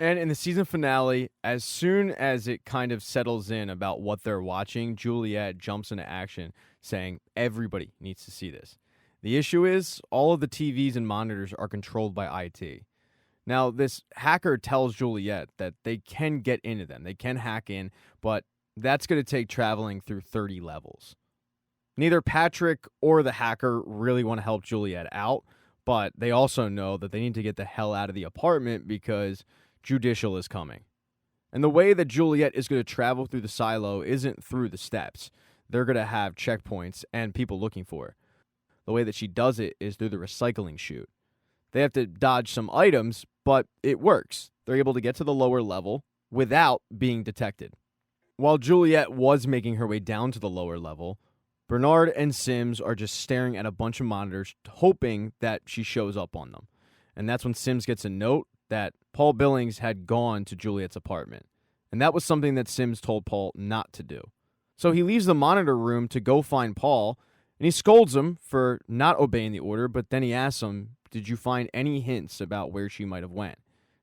And in the season finale, as soon as it kind of settles in about what they're watching, Juliet jumps into action saying everybody needs to see this. The issue is all of the TVs and monitors are controlled by IT. Now, this hacker tells Juliet that they can get into them. They can hack in, but that's going to take traveling through 30 levels. Neither Patrick or the hacker really want to help Juliet out, but they also know that they need to get the hell out of the apartment because Judicial is coming. And the way that Juliet is going to travel through the silo isn't through the steps. They're going to have checkpoints and people looking for her. The way that she does it is through the recycling chute. They have to dodge some items, but it works. They're able to get to the lower level without being detected. While Juliet was making her way down to the lower level, Bernard and Sims are just staring at a bunch of monitors, hoping that she shows up on them. And that's when Sims gets a note that Paul Billings had gone to Juliet's apartment. And that was something that Sims told Paul not to do. So he leaves the monitor room to go find Paul, and he scolds him for not obeying the order, but then he asks him, "Did you find any hints about where she might have went?"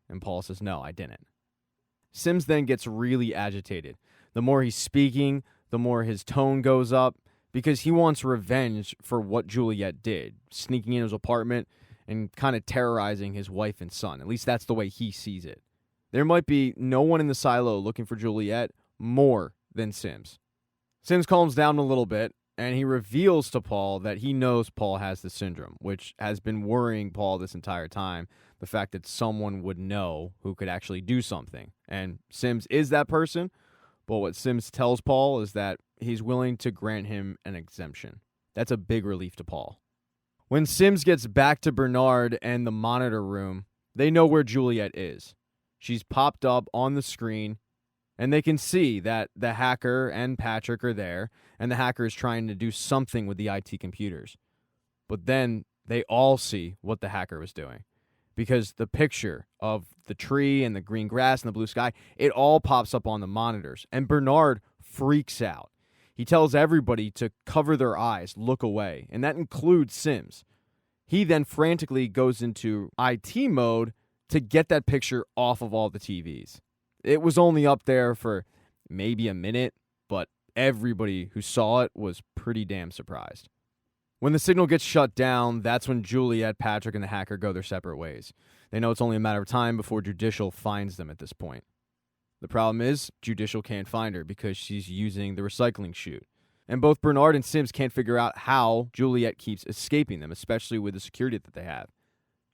And Paul says, "No, I didn't." Sims then gets really agitated. The more he's speaking, the more his tone goes up, because he wants revenge for what Juliet did, sneaking in his apartment and kind of terrorizing his wife and son. At least that's the way he sees it. There might be no one in the silo looking for Juliet more than Sims. Sims calms down a little bit, and he reveals to Paul that he knows Paul has the syndrome, which has been worrying Paul this entire time, the fact that someone would know who could actually do something. And Sims is that person, but what Sims tells Paul is that he's willing to grant him an exemption. That's a big relief to Paul. When Sims gets back to Bernard and the monitor room, they know where Juliet is. She's popped up on the screen, and they can see that the hacker and Patrick are there, and the hacker is trying to do something with the IT computers. But then they all see what the hacker was doing, because the picture of the tree and the green grass and the blue sky, it all pops up on the monitors, and Bernard freaks out. He tells everybody to cover their eyes, look away, and that includes Sims. He then frantically goes into IT mode to get that picture off of all the TVs. It was only up there for maybe a minute, but everybody who saw it was pretty damn surprised. When the signal gets shut down, that's when Juliet, Patrick, and the hacker go their separate ways. They know it's only a matter of time before Judicial finds them at this point. The problem is, Judicial can't find her because she's using the recycling chute. And both Bernard and Sims can't figure out how Juliet keeps escaping them, especially with the security that they have.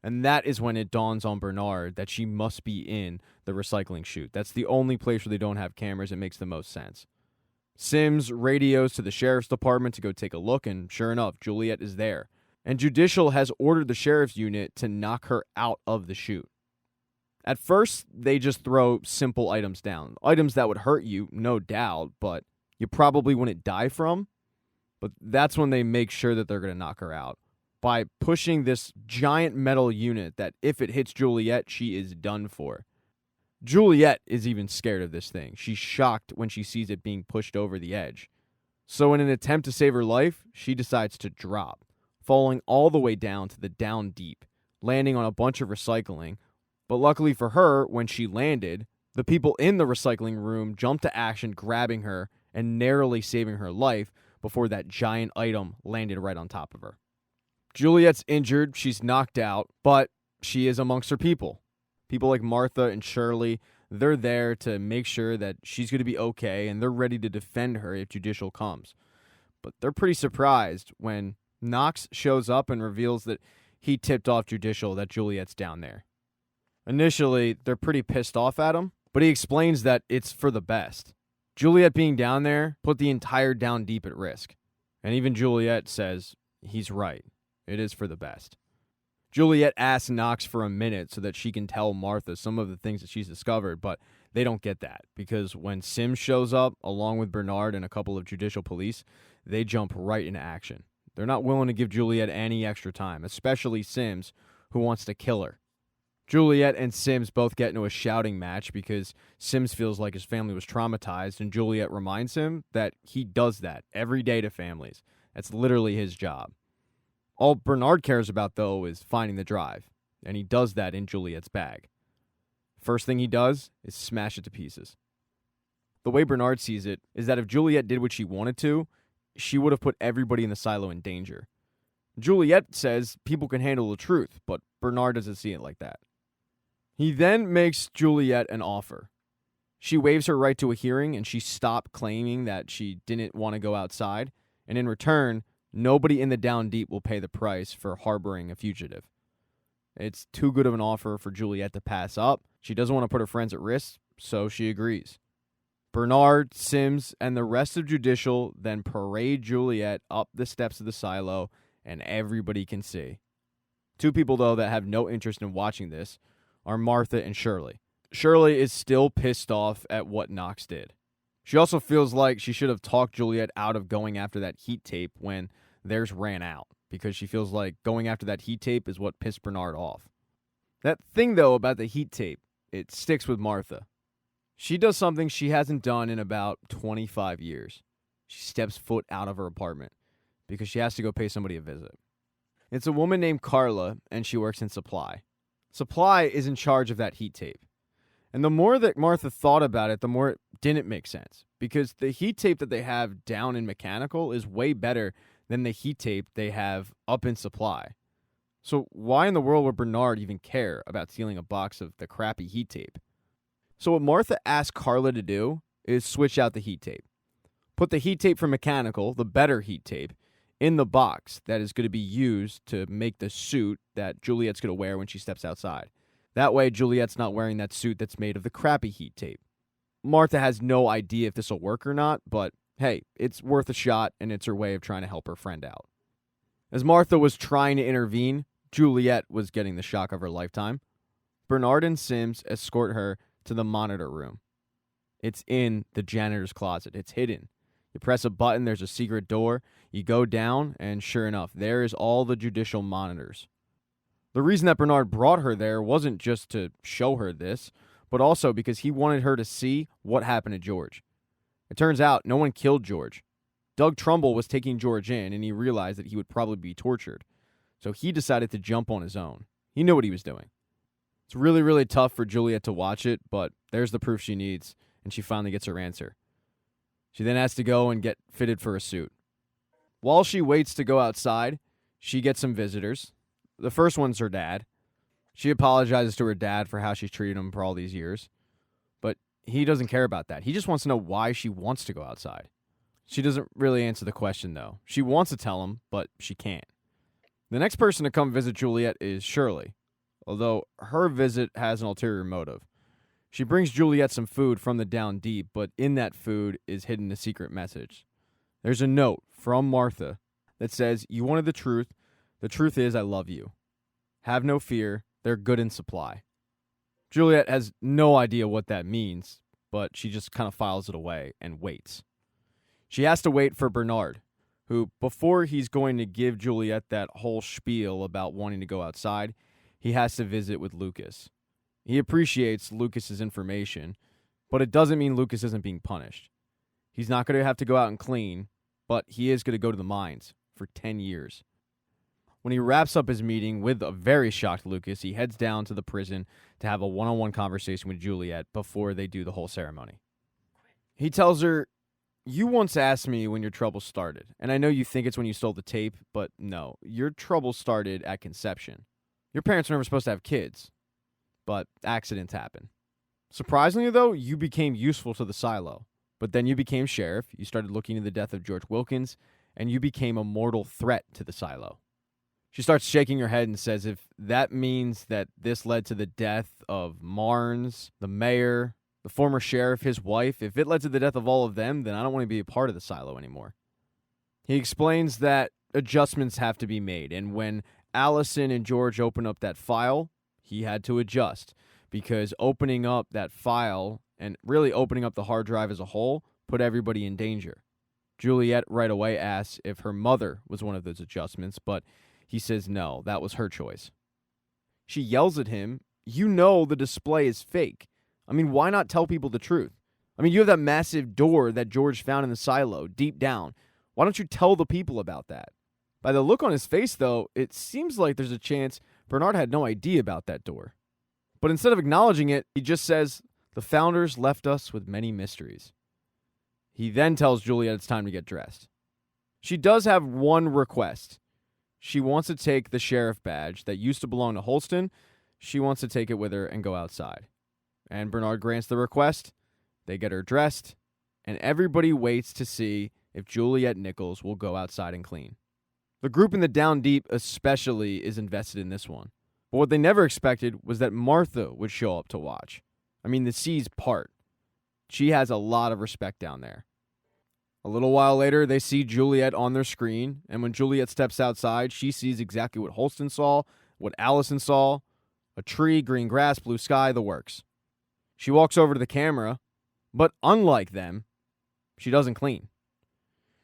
And that is when it dawns on Bernard that she must be in the recycling chute. That's the only place where they don't have cameras. It makes the most sense. Sims radios to the sheriff's department to go take a look, and sure enough, Juliet is there. And Judicial has ordered the sheriff's unit to knock her out of the chute. At first, they just throw simple items down. Items that would hurt you, no doubt, but you probably wouldn't die from. But that's when they make sure that they're going to knock her out, by pushing this giant metal unit that if it hits Juliet, she is done for. Juliet is even scared of this thing. She's shocked when she sees it being pushed over the edge. So in an attempt to save her life, she decides to drop, falling all the way down to the down deep, landing on a bunch of recycling. But luckily for her, when she landed, the people in the recycling room jumped to action, grabbing her and narrowly saving her life before that giant item landed right on top of her. Juliet's injured, she's knocked out, but she is amongst her people. People like Martha and Shirley, they're there to make sure that she's going to be okay, and they're ready to defend her if Judicial comes. But they're pretty surprised when Knox shows up and reveals that he tipped off Judicial that Juliet's down there. Initially, they're pretty pissed off at him, but he explains that it's for the best. Juliet being down there put the entire Down Deep at risk. And even Juliet says he's right. It is for the best. Juliet asks Knox for a minute so that she can tell Martha some of the things that she's discovered, but they don't get that, because when Sims shows up, along with Bernard and a couple of Judicial police, they jump right into action. They're not willing to give Juliet any extra time, especially Sims, who wants to kill her. Juliet and Sims both get into a shouting match because Sims feels like his family was traumatized, and Juliet reminds him that he does that every day to families. That's literally his job. All Bernard cares about, though, is finding the drive, and he does that in Juliet's bag. First thing he does is smash it to pieces. The way Bernard sees it is that if Juliet did what she wanted to, she would have put everybody in the silo in danger. Juliet says people can handle the truth, but Bernard doesn't see it like that. He then makes Juliet an offer. She waives her right to a hearing, and she stopped claiming that she didn't want to go outside, and in return, nobody in the Down Deep will pay the price for harboring a fugitive. It's too good of an offer for Juliet to pass up. She doesn't want to put her friends at risk, so she agrees. Bernard, Sims, and the rest of Judicial then parade Juliet up the steps of the silo, and everybody can see. Two people, though, that have no interest in watching this are Martha and Shirley. Shirley is still pissed off at what Knox did. She also feels like she should have talked Juliet out of going after that heat tape when theirs ran out, because she feels like going after that heat tape is what pissed Bernard off. That thing, though, about the heat tape, it sticks with Martha. She does something she hasn't done in about 25 years. She steps foot out of her apartment because she has to go pay somebody a visit. It's a woman named Carla, and she works in supply. Supply is in charge of that heat tape. And the more that Martha thought about it, the more it didn't make sense, because the heat tape that they have down in mechanical is way better than the heat tape they have up in supply. So why in the world would Bernard even care about stealing a box of the crappy heat tape? So what Martha asked Carla to do is switch out the heat tape. Put the heat tape from mechanical, the better heat tape, in the box that is going to be used to make the suit that Juliet's going to wear when she steps outside. That way, Juliet's not wearing that suit that's made of the crappy heat tape. Martha has no idea if this will work or not, but hey, it's worth a shot, and it's her way of trying to help her friend out. As Martha was trying to intervene, Juliet was getting the shock of her lifetime. Bernard and Sims escort her to the monitor room. It's in the janitor's closet. It's hidden. You press a button, there's a secret door. You go down, and sure enough, there is all the judicial monitors. The reason that Bernard brought her there wasn't just to show her this, but also because he wanted her to see what happened to George. It turns out no one killed George. Doug Trumbull was taking George in, and he realized that he would probably be tortured. So he decided to jump on his own. He knew what he was doing. It's really, really tough for Juliet to watch it, but there's the proof she needs, and she finally gets her answer. She then has to go and get fitted for a suit. While she waits to go outside, she gets some visitors. The first one's her dad. She apologizes to her dad for how she's treated him for all these years, but he doesn't care about that. He just wants to know why she wants to go outside. She doesn't really answer the question, though. She wants to tell him, but she can't. The next person to come visit Juliet is Shirley, although her visit has an ulterior motive. She brings Juliet some food from the Down Deep, but in that food is hidden a secret message. There's a note from Martha that says, "You wanted the truth. The truth is I love you. Have no fear. They're good in supply." Juliet has no idea what that means, but she just kind of files it away and waits. She has to wait for Bernard, who, before he's going to give Juliet that whole spiel about wanting to go outside, he has to visit with Lucas. He appreciates Lucas's information, but it doesn't mean Lucas isn't being punished. He's not going to have to go out and clean, but he is going to go to the mines for 10 years. When he wraps up his meeting with a very shocked Lucas, he heads down to the prison to have a one-on-one conversation with Juliet before they do the whole ceremony. He tells her, "You once asked me when your trouble started, and I know you think it's when you stole the tape, but no, your trouble started at conception. Your parents were never supposed to have kids, but accidents happen. Surprisingly, though, you became useful to the silo, but then you became sheriff, you started looking into the death of George Wilkins, and you became a mortal threat to the silo." She starts shaking her head and says if that means that this led to the death of Marnes, the mayor, the former sheriff, his wife, if it led to the death of all of them, then I don't want to be a part of the silo anymore. He explains that adjustments have to be made, and when Allison and George open up that file, he had to adjust, because opening up that file and really opening up the hard drive as a whole put everybody in danger. Juliet right away asks if her mother was one of those adjustments, but he says no, that was her choice. She yells at him, "You know the display is fake. I mean, why not tell people the truth? I mean, you have that massive door that George found in the silo, deep down. Why don't you tell the people about that?" By the look on his face, though, it seems like there's a chance Bernard had no idea about that door. But instead of acknowledging it, he just says, "The founders left us with many mysteries." He then tells Juliet it's time to get dressed. She does have one request. She wants to take the sheriff badge that used to belong to Holston. She wants to take it with her and go outside. And Bernard grants the request. They get her dressed, and everybody waits to see if Juliet Nichols will go outside and clean. The group in the Down Deep especially is invested in this one. But what they never expected was that Martha would show up to watch. I mean, the seas part. She has a lot of respect down there. A little while later, they see Juliet on their screen, and when Juliet steps outside, she sees exactly what Holston saw, what Allison saw: a tree, green grass, blue sky, the works. She walks over to the camera, but unlike them, she doesn't clean.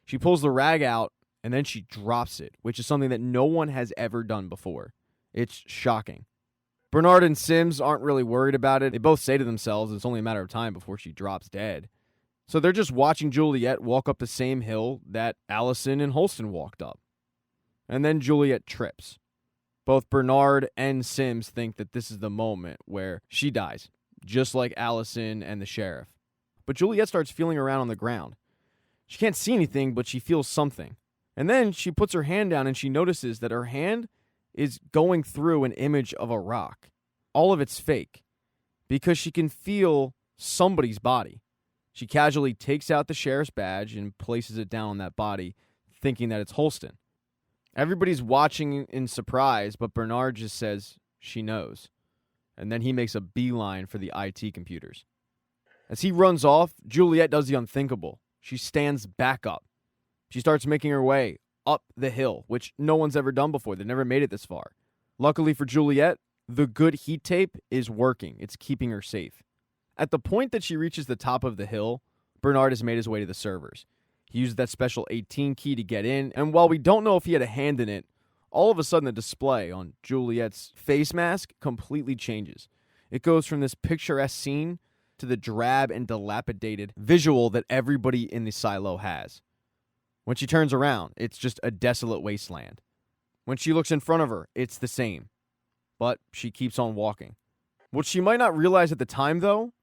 She pulls the rag out, and then she drops it, which is something that no one has ever done before. It's shocking. Bernard and Sims aren't really worried about it. They both say to themselves it's only a matter of time before she drops dead. So they're just watching Juliet walk up the same hill that Allison and Holston walked up. And then Juliet trips. Both Bernard and Sims think that this is the moment where she dies, just like Allison and the sheriff. But Juliet starts feeling around on the ground. She can't see anything, but she feels something. And then she puts her hand down and she notices that her hand is going through an image of a rock. All of it's fake, because she can feel somebody's body. She casually takes out the sheriff's badge and places it down on that body, thinking that it's Holston. Everybody's watching in surprise, but Bernard just says she knows. And then he makes a beeline for the IT computers. As he runs off, Juliet does the unthinkable. She stands back up. She starts making her way up the hill, which no one's ever done before. They never made it this far. Luckily for Juliet, the good heat tape is working. It's keeping her safe. At the point that she reaches the top of the hill, Bernard has made his way to the servers. He used that special 18 key to get in, and while we don't know if he had a hand in it, all of a sudden the display on Juliet's face mask completely changes. It goes from this picturesque scene to the drab and dilapidated visual that everybody in the silo has. When she turns around, it's just a desolate wasteland. When she looks in front of her, it's the same. But she keeps on walking. What she might not realize at the time, though,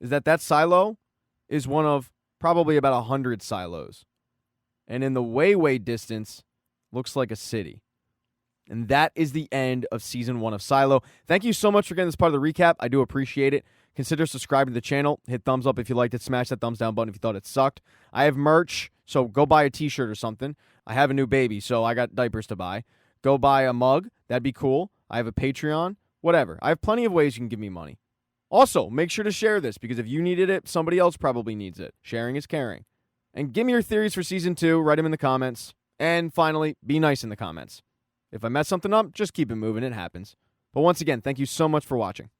is that silo is one of probably about 100 silos. And in the way distance, looks like a city. And that is the end of Season 1 of Silo. Thank you so much for getting this part of the recap. I do appreciate it. Consider subscribing to the channel. Hit thumbs up if you liked it. Smash that thumbs down button if you thought it sucked. I have merch, so go buy a t-shirt or something. I have a new baby, so I got diapers to buy. Go buy a mug. That'd be cool. I have a Patreon. Whatever. I have plenty of ways you can give me money. Also, make sure to share this, because if you needed it, somebody else probably needs it. Sharing is caring. And give me your theories for Season 2. Write them in the comments. And finally, be nice in the comments. If I mess something up, just keep it moving. It happens. But once again, thank you so much for watching.